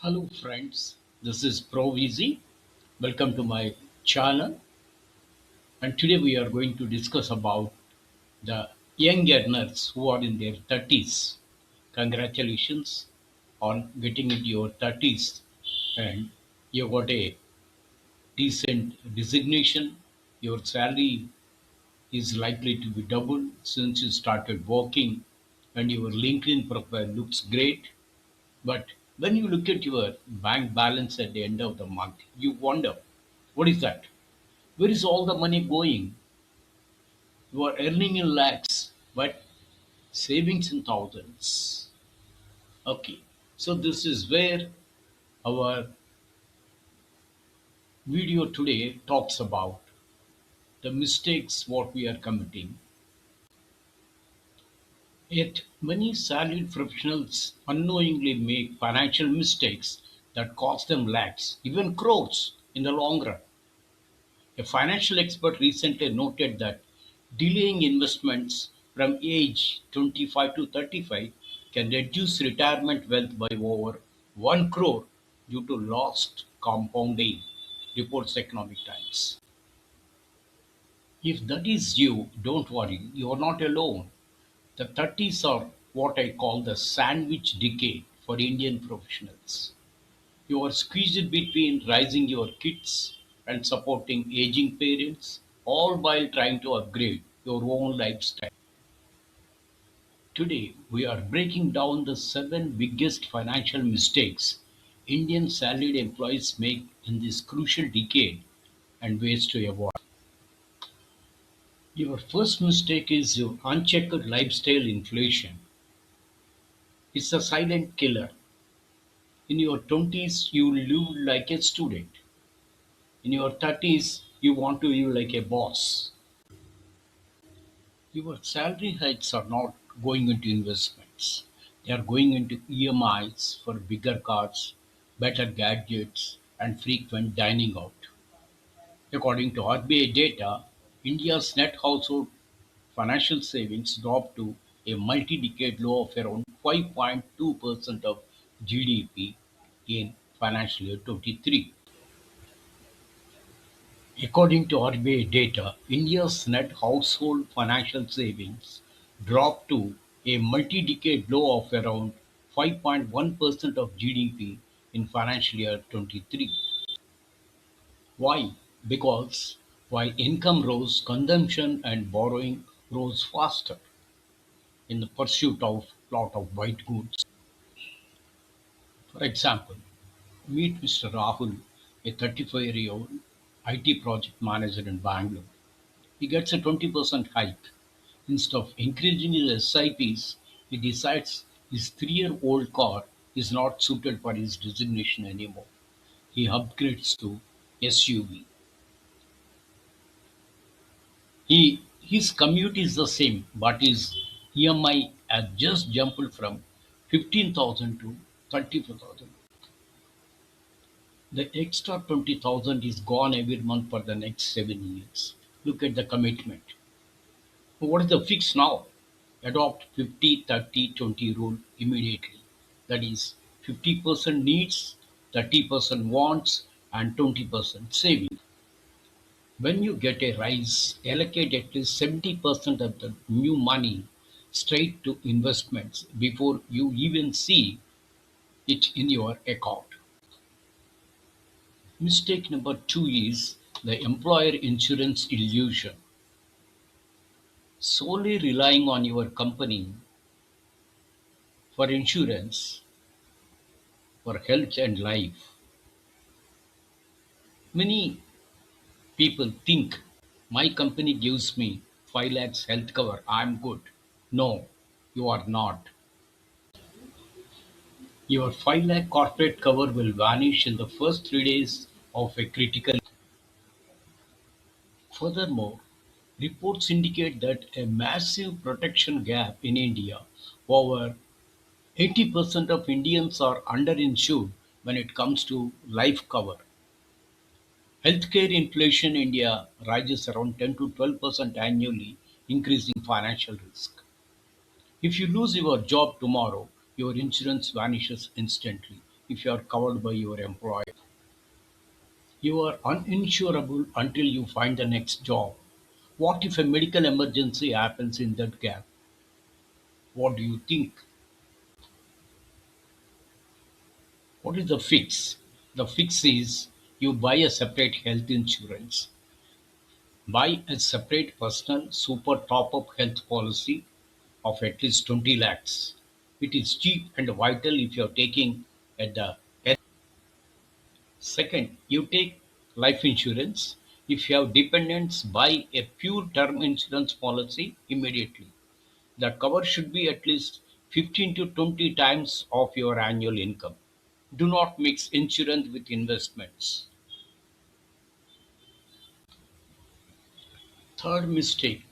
Hello friends, this is ProVZ. Welcome to my channel, and today we are going to discuss about the young earners who are in their 30s. Congratulations on getting into your 30s, and you got a decent designation. Your salary is likely to be doubled since you started working, and your LinkedIn profile looks great. But when you look at your bank balance at the end of the month, you wonder, what is that? Where is all the money going? You are earning in lakhs, but savings in thousands. Okay, so this is where our video today talks about the mistakes what we are committing. Yet many salaried professionals unknowingly make financial mistakes that cost them lakhs, even crores in the long run. A financial expert recently noted that delaying investments from age 25 to 35 can reduce retirement wealth by over 1 crore due to lost compounding, reports Economic Times. If that is you, don't worry, you are not alone. The 30s are what I call the sandwich decade for Indian professionals. You are squeezed between raising your kids and supporting aging parents, all while trying to upgrade your own lifestyle. Today, we are breaking down the seven biggest financial mistakes Indian salaried employees make in this crucial decade and ways to avoid. Your first mistake is your unchecked lifestyle inflation. It's a silent killer. In your 20s, you live like a student. In your 30s, you want to live like a boss. Your salary hikes are not going into investments. They are going into EMIs for bigger cars, better gadgets, and frequent dining out. According to RBI data, India's net household financial savings dropped to a multi-decade low of around 5.2% of GDP in financial year 23. According to RBI data, India's net household financial savings dropped to a multi-decade low of around 5.1% of GDP in financial year 23. Why? Because while income rose, consumption and borrowing rose faster in the pursuit of lot of white goods. For example, meet Mr. Rahul, a 35-year-old IT project manager in Bangalore. He gets a 20% hike. Instead of increasing his SIPs, he decides his 3-year-old car is not suited for his designation anymore. He upgrades to SUV. His commute is the same, but his EMI has just jumped from 15,000 to 34,000. The extra 20,000 is gone every month for the next 7 years. Look at the commitment. What is the fix now? Adopt 50-30-20 rule immediately. That is 50% needs, 30% wants, and 20% saving. When you get a rise, allocate at least 70% of the new money straight to investments before you even see it in your account. Mistake number two is the employer insurance illusion. Solely relying on your company for insurance for health and life. Many people think my company gives me 5 lakhs health cover, I'm good. No, you are not. Your 5 lakh corporate cover will vanish in the first 3 days of a critical. Furthermore, reports indicate that a massive protection gap in India. Over 80% of Indians are underinsured when it comes to life cover. Healthcare inflation in India rises around 10 to 12% annually, increasing financial risk. If you lose your job tomorrow, your insurance vanishes instantly. if you are covered by your employer. You are uninsurable until you find the next job. What if a medical emergency happens in that gap? What do you think? What is the fix? The fix is you buy a separate health insurance. Buy a separate personal super top-up health policy of at least 20 lakhs. It is cheap and vital if you are taking at the health. Second, you take life insurance. If you have dependents, buy a pure term insurance policy immediately. The cover should be at least 15 to 20 times of your annual income. Do not mix insurance with investments. Third mistake,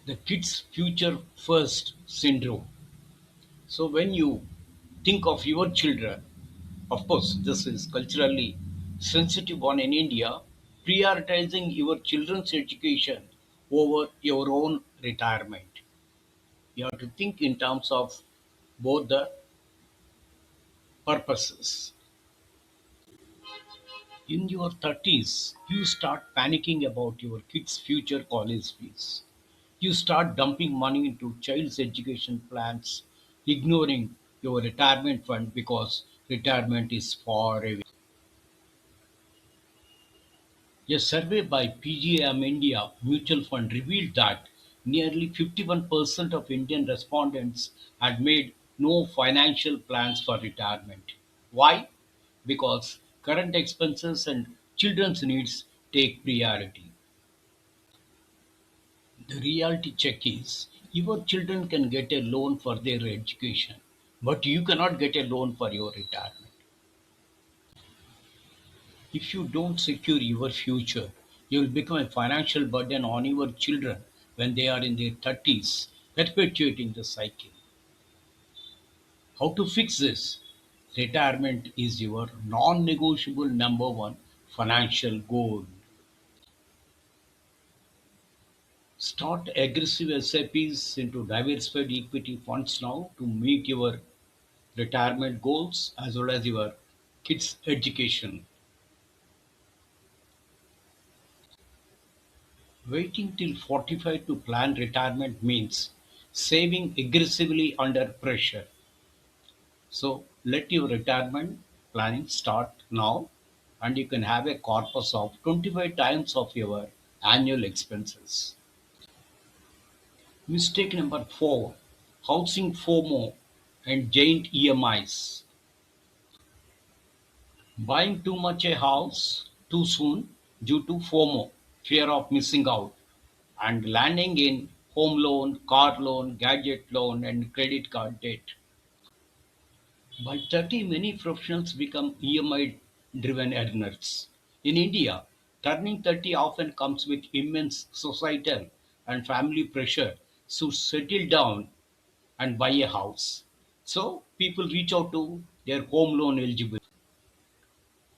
the kids' future first syndrome. So when you think of your children, of course, this is culturally sensitive one in India, prioritizing your children's education over your own retirement. You have to think in terms of both the purposes. In your 30s, you start panicking about your kids' future college fees. You start dumping money into child's education plans, ignoring your retirement fund because retirement is far away. A survey by PGIM India Mutual Fund revealed that nearly 51% of Indian respondents had made no financial plans for retirement. Why? Because current expenses and children's needs take priority. The reality check is your children can get a loan for their education, but you cannot get a loan for your retirement. If you don't secure your future, you will become a financial burden on your children when they are in their 30s, perpetuating the cycle. How to fix this? Retirement is your non negotiable number one financial goal. Start aggressive SIPs into diversified equity funds now to meet your retirement goals as well as your kids' education. Waiting till 45 to plan retirement means saving aggressively under pressure. So let your retirement planning start now and you can have a corpus of 25 times of your annual expenses. Mistake number 4, housing FOMO and giant EMIs. Buying too much a house too soon due to FOMO, fear of missing out, and landing in home loan, car loan, gadget loan, and credit card debt. By 30, many professionals become EMI driven earners. In India, turning 30 often comes with immense societal and family pressure to settle down and buy a house. So, people reach out to their home loan eligibility.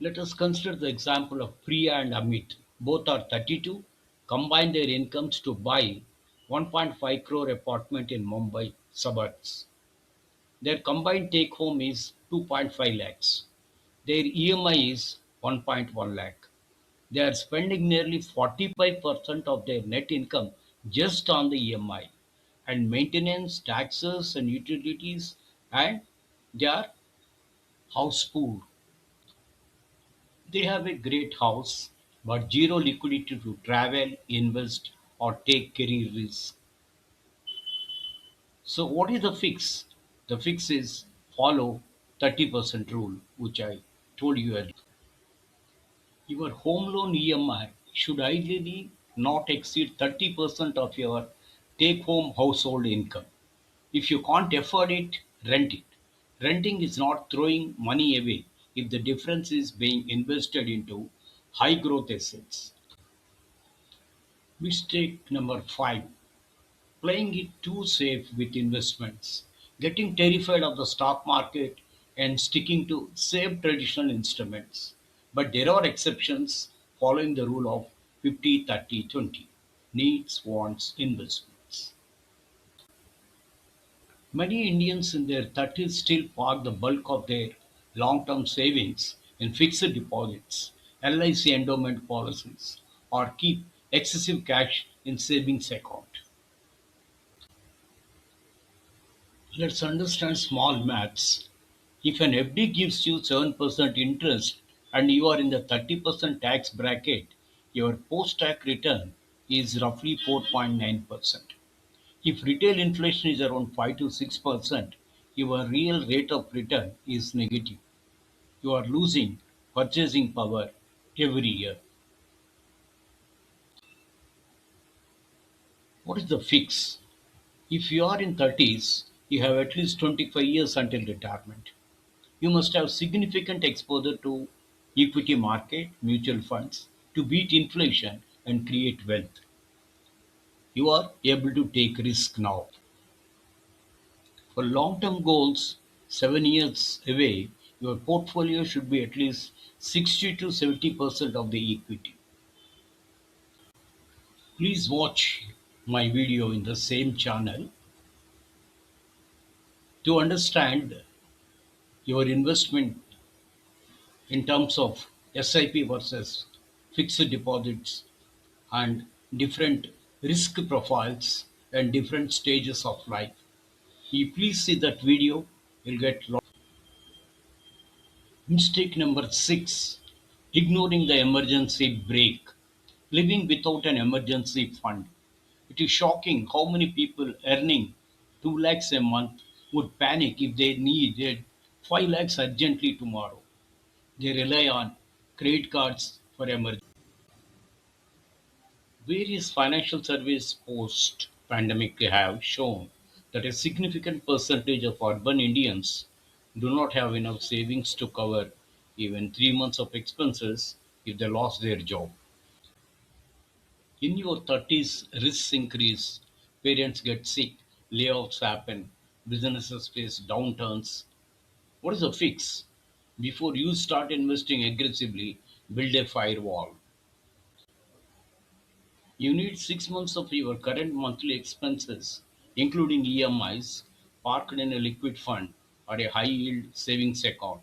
Let us consider the example of Priya and Amit. Both are 32, combine their incomes to buy 1.5 crore apartment in Mumbai suburbs. Their combined take home is 2.5 lakhs. Their EMI is 1.1 lakh. They are spending nearly 45% of their net income just on the EMI and maintenance, taxes and utilities, and they are house poor. They have a great house but zero liquidity to travel, invest or take career risks. So what is the fix? The fix is follow 30% rule, which I told you earlier. Your home loan EMI should ideally not exceed 30% of your take home household income. If you can't afford it, rent it. Renting is not throwing money away if the difference is being invested into high growth assets. Mistake number 5, playing it too safe with investments, getting terrified of the stock market and sticking to safe traditional instruments. But there are exceptions following the rule of 50-30-20 needs, wants, investments. Many Indians in their 30s still park the bulk of their long-term savings in fixed deposits, LIC endowment policies, or keep excessive cash in savings account. Let's understand small maths. If an FD gives you 7% interest and you are in the 30% tax bracket, your post-tax return is roughly 4.9%. If retail inflation is around 5 to 6%, your real rate of return is negative. You are losing purchasing power every year. What is the fix? If you are in 30s, you have at least 25 years until retirement. You must have significant exposure to equity market, mutual funds to beat inflation and create wealth. You are able to take risk now. For long-term goals, 7 years away, your portfolio should be at least 60 to 70% of the equity. Please watch my video in the same channel to understand your investment in terms of SIP versus fixed deposits and different risk profiles and different stages of life. You please see that video. You'll get lot. Mistake number 6: ignoring the emergency brake. Living without an emergency fund. It is shocking how many people earning 2 lakhs a month would panic if they needed 5 lakhs urgently tomorrow. They rely on credit cards for emergency. Various financial surveys post-pandemic have shown that a significant percentage of urban Indians do not have enough savings to cover even 3 months of expenses if they lost their job. In your 30s, risks increase, parents get sick, layoffs happen, businesses face downturns. What is the fix? Before you start investing aggressively, build a firewall. You need 6 months of your current monthly expenses, including EMIs, parked in a liquid fund or a high yield savings account.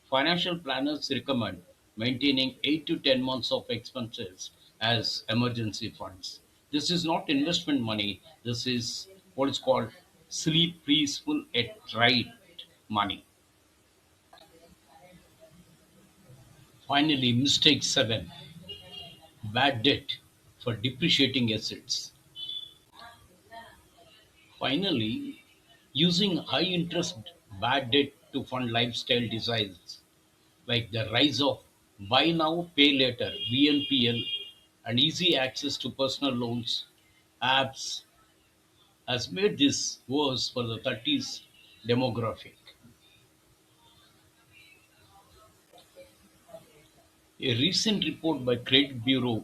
Financial planners recommend maintaining 8 to 10 months of expenses as emergency funds. This is not investment money, this is what is called sleep peaceful at right money. Finally, mistake 7: bad debt for depreciating assets. Finally, using high-interest bad debt to fund lifestyle desires, like the rise of buy now, pay later (BNPL) and easy access to personal loans apps, has made this worse for the 30s demographic. A recent report by credit bureau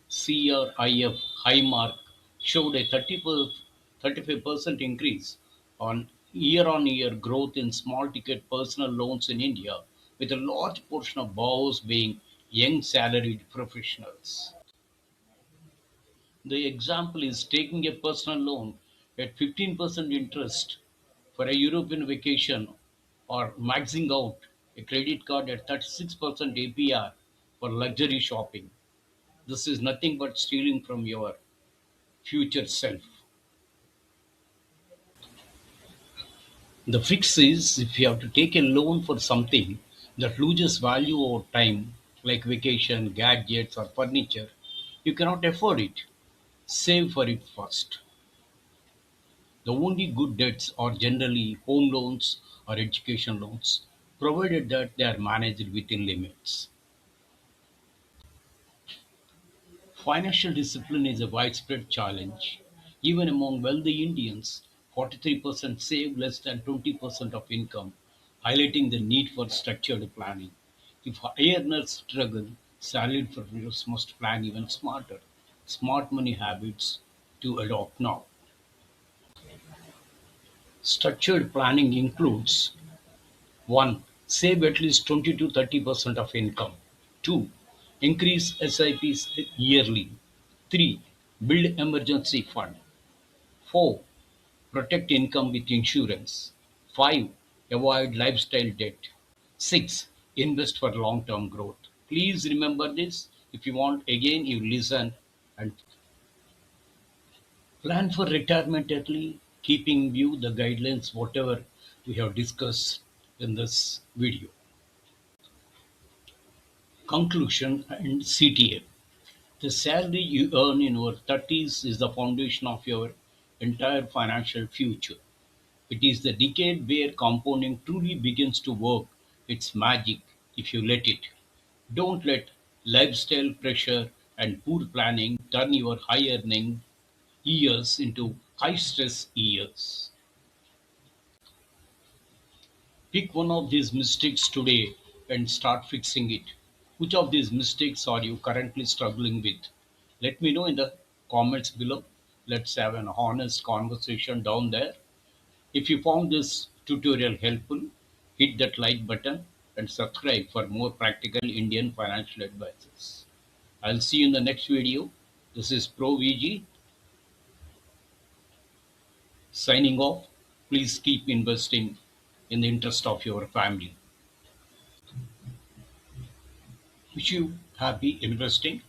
CRIF Highmark showed a 35% increase on year-on-year growth in small-ticket personal loans in India, with a large portion of borrowers being young salaried professionals. The example is taking a personal loan at 15% interest for a European vacation or maxing out a credit card at 36% APR for luxury shopping. This is nothing but stealing from your future self. The fix is if you have to take a loan for something that loses value over time, like vacation, gadgets, or furniture, you cannot afford it. Save for it first. The only good debts are generally home loans or education loans, provided that they are managed within limits. Financial discipline is a widespread challenge. Even among wealthy Indians, 43% save less than 20% of income, highlighting the need for structured planning. If high earners struggle, salaried professionals must plan even smarter. Smart money habits to adopt now. Structured planning includes: 1. Save at least 20 to 30% of income. 2. Increase SIPs yearly. 3. Build emergency fund. 4. Protect income with insurance. 5. Avoid lifestyle debt. Six, invest for long-term growth. Please remember this. If you want, again, you listen and plan for retirement early, keeping in view the guidelines, whatever we have discussed in this video. Conclusion and CTA. The salary you earn in your 30s is the foundation of your entire financial future. It is the decade where compounding truly begins to work its magic if you let it. Don't let lifestyle pressure and poor planning turn your high earning years into high stress years. Pick one of these mistakes today and start fixing it. Which of these mistakes are you currently struggling with? Let me know in the comments below. Let's have an honest conversation down there. If you found this tutorial helpful, hit that like button and subscribe for more practical Indian financial advices. I'll see you in the next video. This is Pro VG signing off. Please keep investing in the interest of your family. Wish you happy investing.